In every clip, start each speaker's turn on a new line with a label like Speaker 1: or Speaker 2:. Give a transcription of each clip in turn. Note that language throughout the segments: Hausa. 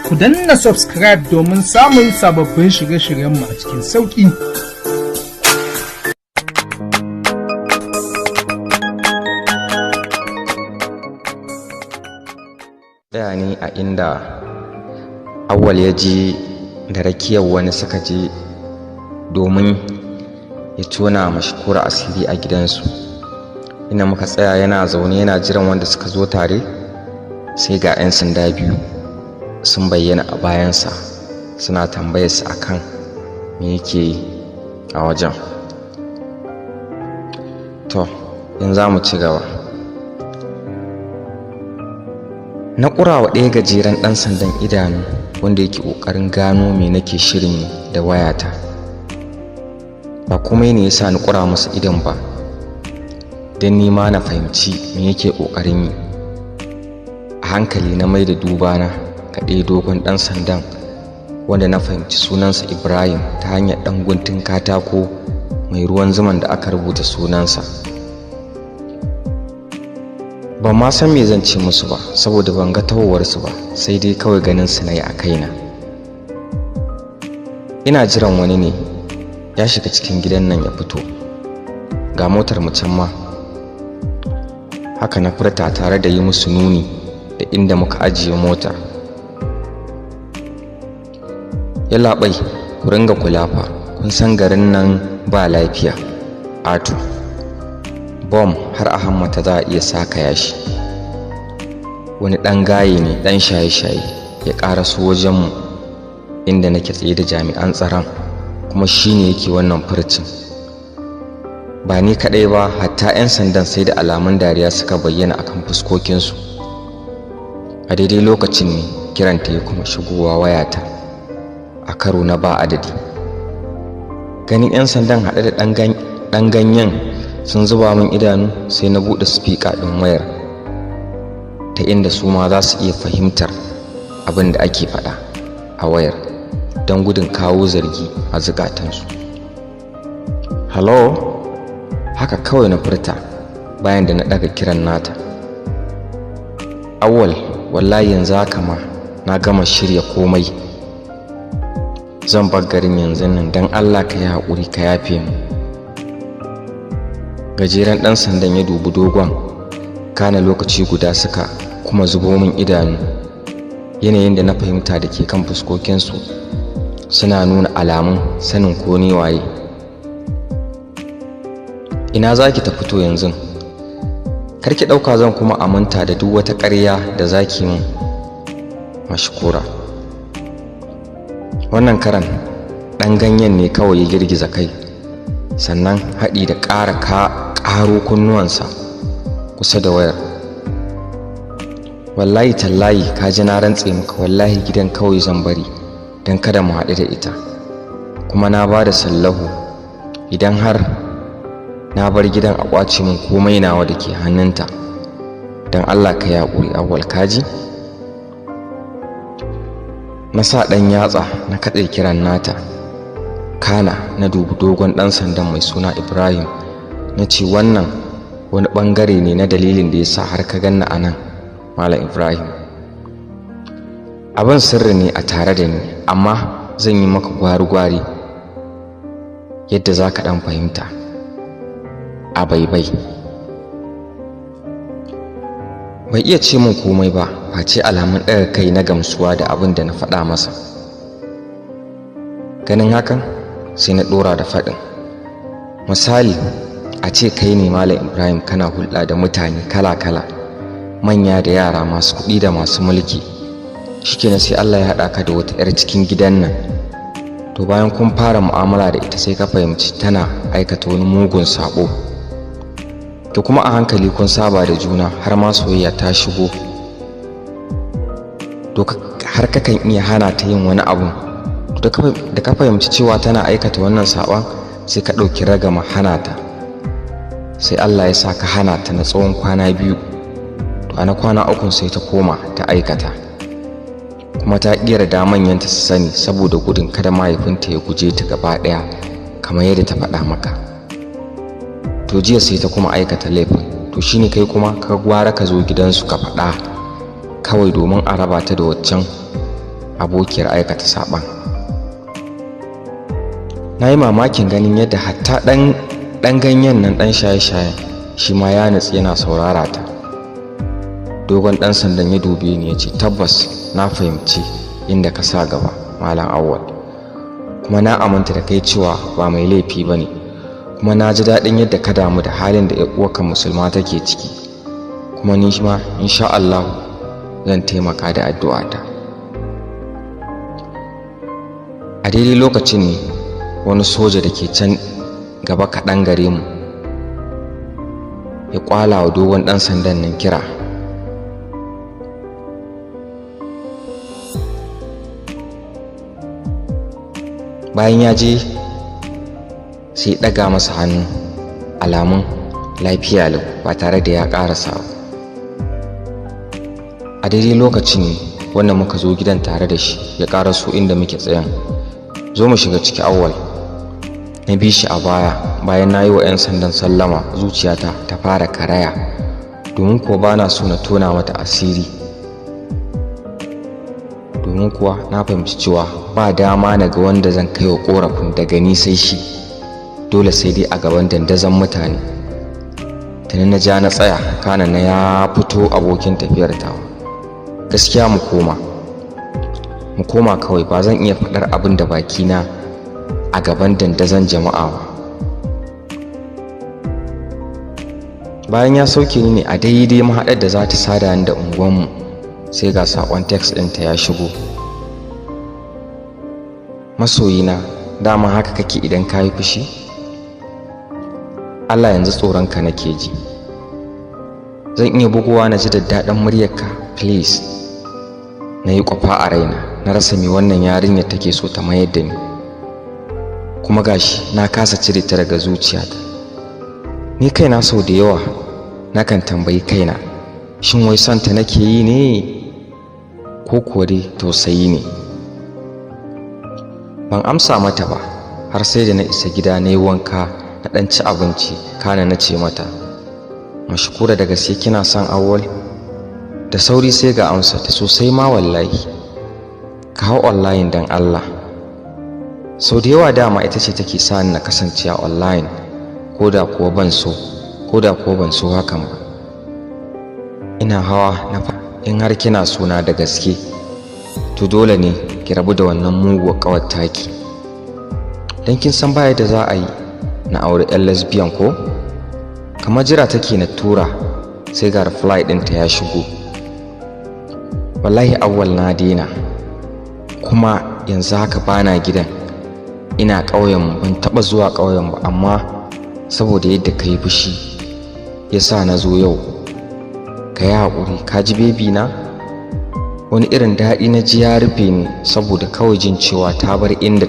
Speaker 1: ku danna subscribe domin samun sababbin shirye-shiryenmu a cikin sauƙi.
Speaker 2: Tsaya ne a inda Awwal ya je da rakiyar wani suka je domin ya tona Mashkura asiri a gidansu. Ina muka tsaya yana zaune yana jiran wanda suka zo tare, sai ga 'yan sanda biyu sun bayyana a bayansa suna tambayarsa akan me yake yi a wajen. To, yanzu za mu ci gaba. Na ƙurawa ɗaya gajeren ɗan sandan idanu wanda yake ƙoƙarin gano me nake shirin yi da wayata. Ba komai ne yasa ni ƙura masa idon ba, don ni ma na fahimci me yake ƙoƙarin yi. A hankali na mai da dubana ga ɗaya dogon ɗan sandan wanda na fahimci sunansa Ibrahim ta hanyar ɗan guntun katako mai ruwan zuman da aka rubuta sunansa. Ban ma san me zan ce musu ba saboda ban ga tahowarsu ba, sai dai kawai ganin su nayi a kaina. Ina jiran wani ne ya shiga cikin gidan nan ya fito, ga motar mu can ma. Haka na furta tare da yi musu nuni da inda muka ajiye motar. Yallaɓai, ku ringa kula fa, kun san garin nan ba lafiya. Ato, bom har a hammata za a iya sakaya shi. Wani ɗan gaye ne ɗan shaye-shaye ya ƙaraso wajenmu inda nake tsaye da jami'an tsaron, kuma shi ne yake wannan furcin. Ba ni kaɗai ba, hatta 'yan sandan sai da alamun dariya suka bayyana akan fuskokinsu. A daidai lokacin ne kiranta ya kuma shigowa wayata a karo na ba adadi. Ganin 'yan sandan haɗe da ɗan ganyen sun zuba min idanu, sai na buɗe speaker ɗin wayar ta inda su ma za su iya fahimtar abin da ake faɗa a wayar don gudun kawo zargi a zukatansu. Hello? Haka kawai na furta bayan da na ɗaga kiran nata. Awwal, wallahi yanzu haka ma na gama shirya komai. Zan bar garin yanzu nan, don Allah ka yi haƙuri ka yafe mu. Gajeren ɗan sandan ya dubi dogon, kana lokaci guda suka kuma zubo min idanu. Yanayin da na fahimta da ke kan fuskokinsu suna nuna alamun sanin ko ni waye. Ina za ki ta fito yanzu? Kar ki ɗauka zan kuma aminta da duk wata ƙarya da za ki min, Mashkura. Wannan karan ɗan ganyen ne kawai ya girgiza kai, sannan haɗi da ƙaro kunnuwansa kusa da wayar. Wallahi tallahi ka ji na rantse maka, wallahi gidan kawai zan bari don kada mu haɗu da ita, kuma na ba da sallahu idan har na bar gidan a ƙwace min komai nawa da ke hannunta. don Allah ka yi haƙuri Awwal, kaji? Na sa ɗan yatsa na kaɗe kiran nata, kana na dubi dogon ɗan sandan mai suna Ibrahim na ce, wannan wani ɓangare ne na dalilin da ya sa har ka ganna a nan, Malam Ibrahim. Abin sirri ne a tare da ni, amma zan yi maka gwari-gwari yadda za ka ɗan fahimta a baibai. Bai iya ce min komai ba, face alamun ɗaga kai na gamsuwa da abin da na faɗa masa. Ganin hakan sai na ɗora da faɗin, misali a ce kai ne Malam Ibrahim, kana hulɗa da mutane kala-kala, manya da yara, masu kuɗi da masu mulki. Shikenan sai Allah ya haɗa ka da wata 'yar cikin gidan nan. To bayan kun fara mu'amala da ita sai ka fahimci tana aikata wani mugun saɓo. To kuma a hankali kun saba da juna har ma soyayya ta shigo. To har kakan iya hana ta yin wani abu. Da ka fahimci cewa tana aikata wannan saɓon, sai ka ɗauki ragama hana ta. Sai Allah ya sa ka hana ta na tsawon kwana 2. To a na kwana 3 sai ta koma ta aikata. Kuma ta ƙira da manyanta su sani saboda gudun kada mahaifinta ya guje ta gaba ɗaya kamar yadda ta faɗa maka. To jiya sai ta kuma aikata laifin. To shine kai kuma ka gwara ka zo gidansu ka faɗa kawai domin a raba ta da waccan abokiyar aikata saɓan. Na yi mamakin ganin yadda hatta ɗan ganyen nan ɗan shaye-shayen shi ma ya nutsi yana saurara ta. Dogon ɗan sandan ya dube ni ya ce, tabbas na fahimci inda ka sa gaba Malam Awwal, kuma na aminta da kai cewa ba mai laifi ba ne, kuma na ji daɗin yadda ka damu da halin da uwarka musulma take ciki, kuma ni ma insha Allah zan taimaka da addu'ata. A daidai lokacin ne wani soja da ke can gaba kaɗan gare mu ya ƙwala wa dogon ɗan sandan nan kira. Bayan ya je sai ɗaga masa hannu alamun lafiya lau ba tare da ya ƙarasa ba. A daidai lokacin ne wanda muka zo gidan tare da shi ya ƙaraso inda muke tsayan. Zo mu shiga ciki Awwal. Na bi shi a baya. Bayan na yi wa 'yan sandan sallama, zuciyata ta fara karaya, domin kuwa ba na so na tona mata asiri, domin kuwa na fahimci cewa ba dama na ga wanda zan kai wa ƙorafin daga ni sai shi, dole sai dai a gaban dandazon mutane. Tuni na ja na tsaya, kana na ya fito abokin tafiyar tawa. Gaskiya mu koma kawai, ba zan iya faɗar abin da bakina a gaban dandazon jama'a ba. Bayan ya sauke ni ne a daidai mahaɗar da za ta sada ni da unguwanmu, sai ga saƙon text ɗinta ya shigo. Masoyina, dama haka kake idan ka yi fushi? Allah yanzu tsoronka nake ji. Zan iya bugowa na ji daddaɗan muryarka please? Na yi kwafa a raina, na rasa me wannan yarinyar take so ta mayar da ni, kuma gashi na kasa cire ta daga zuciyata. Ni kaina sau da yawa nakan tambayi kaina, shin wai son ta nake yi ne ko kuwa dai tausayi ne? Ban amsa mata ba har sai da na isa gida na yi wanka na ɗan ci abinci, kana na ce mata, Mashkura da gaske kina son Awwal? Da sauri sai ga amsa ta, sosai ma wallahi. Ka hau online dan Allah. Sau da yawa dama ita ce take sa ni na kasance a online, ko da kuwa ban so hakan ba. Ina hawa na in har kina sona da gaske, to dole ne ki rabu da wannan muguwar ƙawar taki, dan kin san baya da za a yi na aure 'yan lesbian ko? Kamar jira take na tura, sai ga reply ɗinta ya shigo. Wallahi Awwal na daina, kuma yanzu haka bana gidan, ina ƙauyen. Ban taɓa zuwa ƙauyen ba, amma saboda yadda ka yi fushi yasa na zo yau. Ka yi haƙuri, ka ji bebi na? Wani irin daɗi na ji ya rufe ni, saboda kawai jin cewa ta bar inda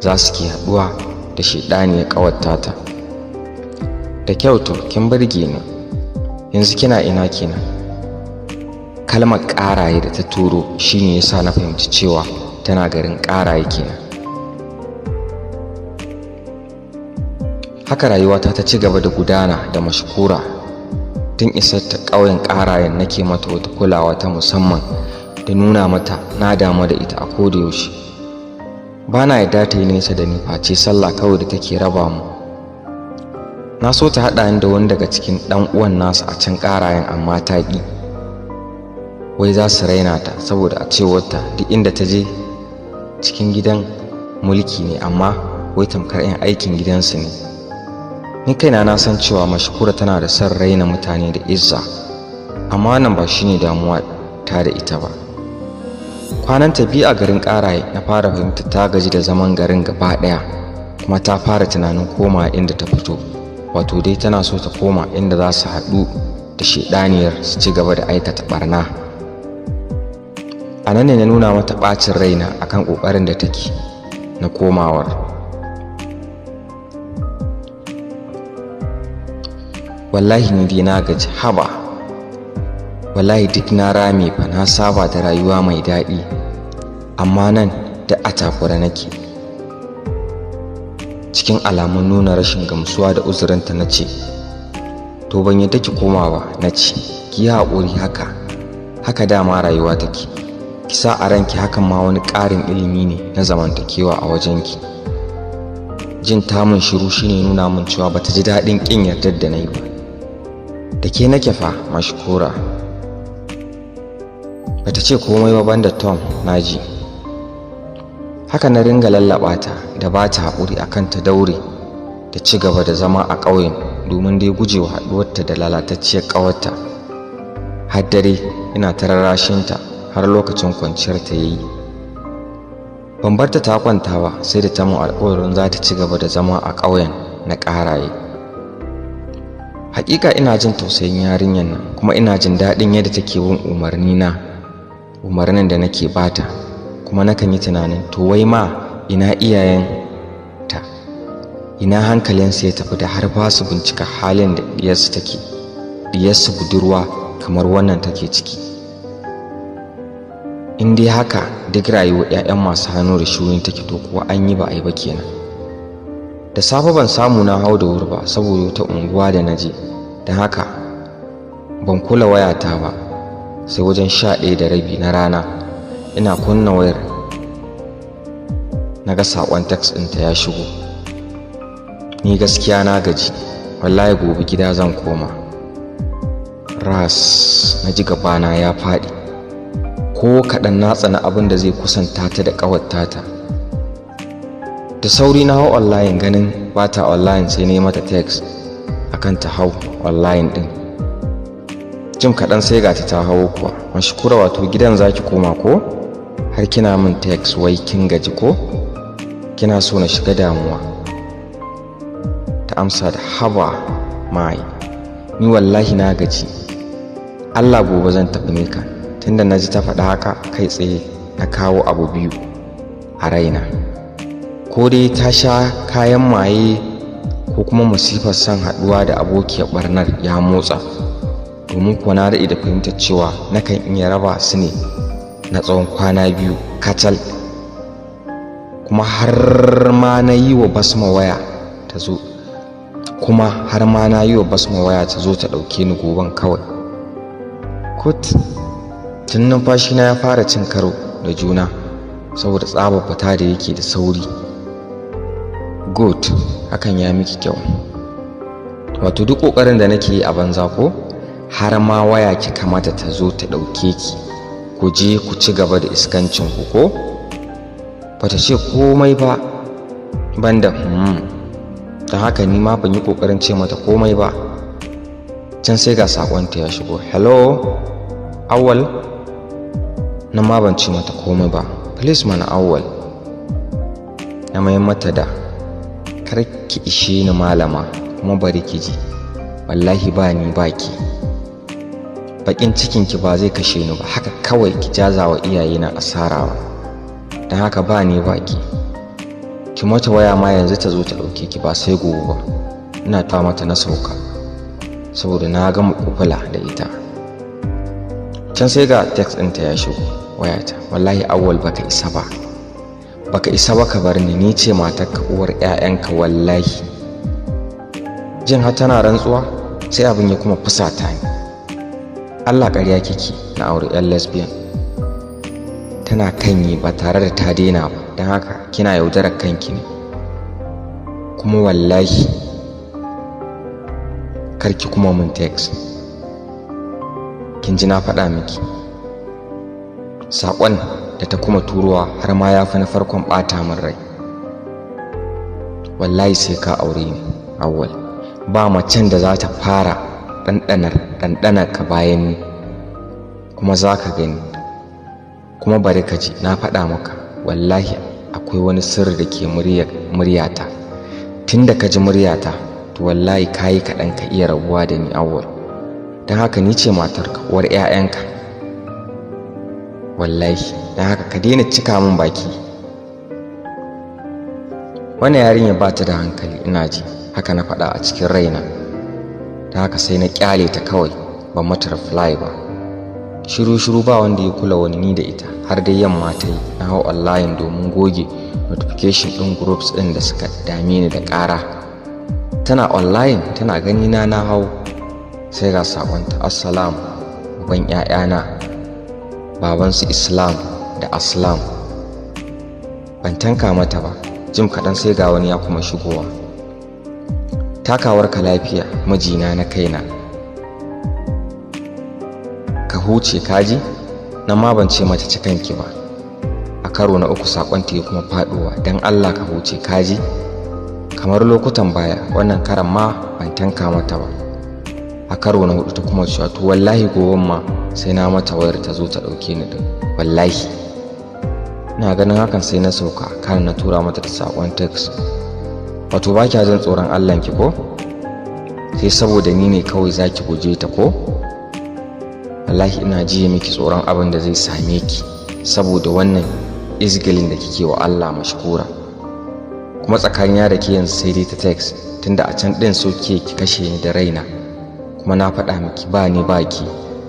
Speaker 2: za su ke haɗuwa da shaiɗaniyar ƙawar ta. Da kyau to, kin burge ni. Yanzu kina ina kenan? Kalmar ƙaraye da ta turo shine yasa na fahimci cewa tana garin ƙaraye kenan. Haka rayuwata ta ci gaba da gudana da Mashkura. Tun isar ta ƙauyen ƙarayen nake mata wata kulawa ta musamman da nuna mata na damu da ita a koda yaushe. Ba na yarda ta yi nesa da ni face sallah kawai da take raba mu. Na so ta haɗa ni da wani daga cikin ɗan uwan nasu a can ƙarayen, amma ta ƙi. Wai za su raina ta, saboda a cewarta duk inda ta je cikin gidan mulki ne, amma wai tamkar 'yan aikin gidansu ne. Ni kaina na san cewa Mashkura tana da son raina mutane da izza, amma wannan ba shine damuwa ta da ita ba. Kwanan ta biyu a garin ƙaraye na fara fahimta ta gaji da zaman garin gaba ɗaya, kuma ta fara tunanin koma inda ta fito, wato dai tana so ta koma inda za su haɗu da shaiɗaniyar su ci gaba da aikata ɓarna. A nan ne na nuna mata ɓacin raina akan ƙoƙarin da take na komawar. Wallahi ni dai na gaji, haba, wallahi duk na rame fa, na saba da rayuwa mai daɗi, amma nan da a takura nake. Cikin alamun nuna rashin gamsuwa da uzurinta na ce, to ban yadda ki koma ba. Na ce, ki yi haƙuri, haka dama rayuwa take. ki sa a ranki hakan ma wani ƙarin ilimi ne na zamantakewa a wajenki. Jin tamun shiru shine nuna min cewa bata ji daɗin ƙin yardar da na yi ba. Da ke nake fa Mashkura. Bata ce komai ba banda Tom, naji. Haka na ringa lallaɓa ta da ba ta haƙuri akan ta daure da ci gaba da zama a ƙauyen domin dai gujewa haɗuwarta da lalatacciyar ƙawarta. Har dare ina ta rarrashinta har lokacin kwanciyar ta yayi. Ban barta ta kwanta ba sai da ta mun alƙawarin za ta ci gaba da zama a ƙauyen na ƙaraye. Haƙiƙa ina jin tausayin yarinyar nan kuma ina jin daɗin yadda take bin umarnin da nake bata, kuma nakan yi tunanin to wai ma ina iyayen ta, ina hankalinsu ya tafi da har ba su bincika halin da diyarsu budurwa kamar wannan take ciki. In dai haka duk rayuwar 'ya'yan masu hannu da shuni take to kuwa an yi ba a yi ba kenan. Da safe ban samu na hau da wuri ba saboda wata unguwa da na je, don haka ban kula wayata ba sai wajen 11:30 na rana. Ina kunna wayar na ga saƙon text ɗinta ya shigo. Ni gaskiya na gaji, wallahi gobe gida zan koma. Ras, na ji gabana ya faɗi. Ko kaɗan na tsana abin da zai kusanta ta da ƙawarta ta. Da sauri na hau online ganin ba ta online sai na yi mata text akan ta hau online ɗin. Jim kaɗan sai ga ta hau kuwa. Mashkura, wato gidan zaki koma ko? Har kina min text wai kin gaji ko? Kina so na shiga damuwa? Ta amsa da haba mai, ni wallahi na gaji. Allah gobe zan tafi ne ka. Tunda na ji ta faɗa haka kai tsaye na kawo abu biyu a raina. Ko dai ta sha kayan maye ko kuma masifar son haɗuwa da abokiyar ɓarnar ya motsa, domin kuwa na daɗe da fahimtar cewa nakan iya raba su ne na tsawon kwana 2 kacal. Kuma har ma na yi wa Basma waya ta zo ta ɗauke ni goben kawai. Tun numfashina ya fara cin karo da juna saboda tsabar fita da yake da sauri. Good, hakan ya miki kyau. Wato duk ƙoƙarin da nake yi a banza ko? Har ma waya ki kamata ta zo ta ɗauke ki, ku je ku ci gaba da iskancin ku ko? Bata ce komai ba banda ta haka ni ma ban yi ƙoƙarin ce mata komai ba. Can sai ga saƙonta ya shigo. Hello Awwal. Nan ma ban ce mata komai ba. Please mana Awwal. Na mai mata da kar ki ishe ni malama, kuma bari ki ji, wallahi ba ni baki. Bakin cikin ki ba zai kashe ni ba, haka kawai ki jazawa iyayena asara ba. Dan haka ba ni baki. Ki mata waya ma yanzu ta zo ta dauke ki, ba sai gobe ba. Ina ta mata na sauka saboda na ga mukufula da ita. Can sai ga text ɗinta ya shigo wayata. Wallahi Awwal baka isa ba ka bar ni ce matarka, uwar 'ya'yanka wallahi. Jin har tana rantsuwa sai abin ya kuma fusata ni. Allah, ƙarya kike na aure 'yan lesbian. Tana kan yi ba tare da ta daina ba, don haka kina yaudarar kanki ne. Kuma wallahi karki kuma mun text. Kin ji na faɗa miki. Saƙon da ta kuma turowa har ma ya fi na farkon ɓata min rai. Wallahi sai ka aure ni Awwal. Ba macen da za ta fara ɗanɗanar ka bayan ni, kuma za ka gani. Kuma bari ka ji, na faɗa maka wallahi akwai wani sirri da ke muryata. Tun da ka ji muryata to wallahi ka yi kaɗan ka iya rabuwa da ni Awwal. Don haka ni ce matarka, uwar 'ya'yanka wallahi. Don haka ka daina cika min baki. Wannan yarinya ba ta da hankali, ina ji haka na faɗa a cikin raina. Don haka sai na kyale ta kawai, ban mata reply ba. Shiru ba wanda ya kula wani ni da ita. Har dai yamma ta yi na hau online domin goge notification ɗin groups ɗin da suka dame ni da ƙara. Tana online tana gani na hau sai ga sakonta. Assalamu, uban 'ya'yana, babansu Islam, da Aslam. Ban tanka mata ba, jim kaɗan sai ga wani ya kuma shigowa. Takawarka lafiya mijina na kaina. Ka huce kaji? Nan ma ban ce mata cikanki ba. A karo na uku sakon ta kuma faduwa, dan Allah ka huce kaji? Kamar lokutan baya, wannan karan ma ban tanka mata ba. A karo na hudu ta kuma cewa to wallahi gobe ma sai na mata wayar ta zo ta dauke ni din. Wallahi. Ina ganin hakan sai na sauka kan na tura mata da sakon text. Wato ba kya jin tsoron Allah ki ko? Sai saboda ni ne kawai zaki guje ta ko? Wallahi ina jiye miki tsoron abin da zai same ki saboda wannan izgilin da kike wa Allah mashkura. Kuma tsakaniya da ke yanzu sai dai ta text, tunda a can din so ki kashe ni da raina. Kuma na faɗa miki ba ni ba ki,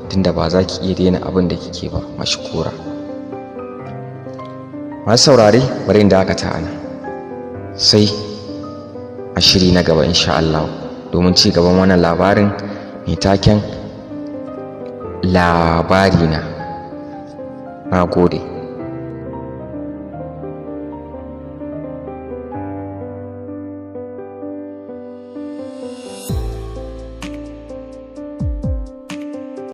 Speaker 2: tunda ba za ki iya daina abin da kike ba mashkura. Masu saurare bari in dakata ana, sai a shiri na gaba insha Allah domin ci gaban wannan labarin mai taken labarina. Na gode.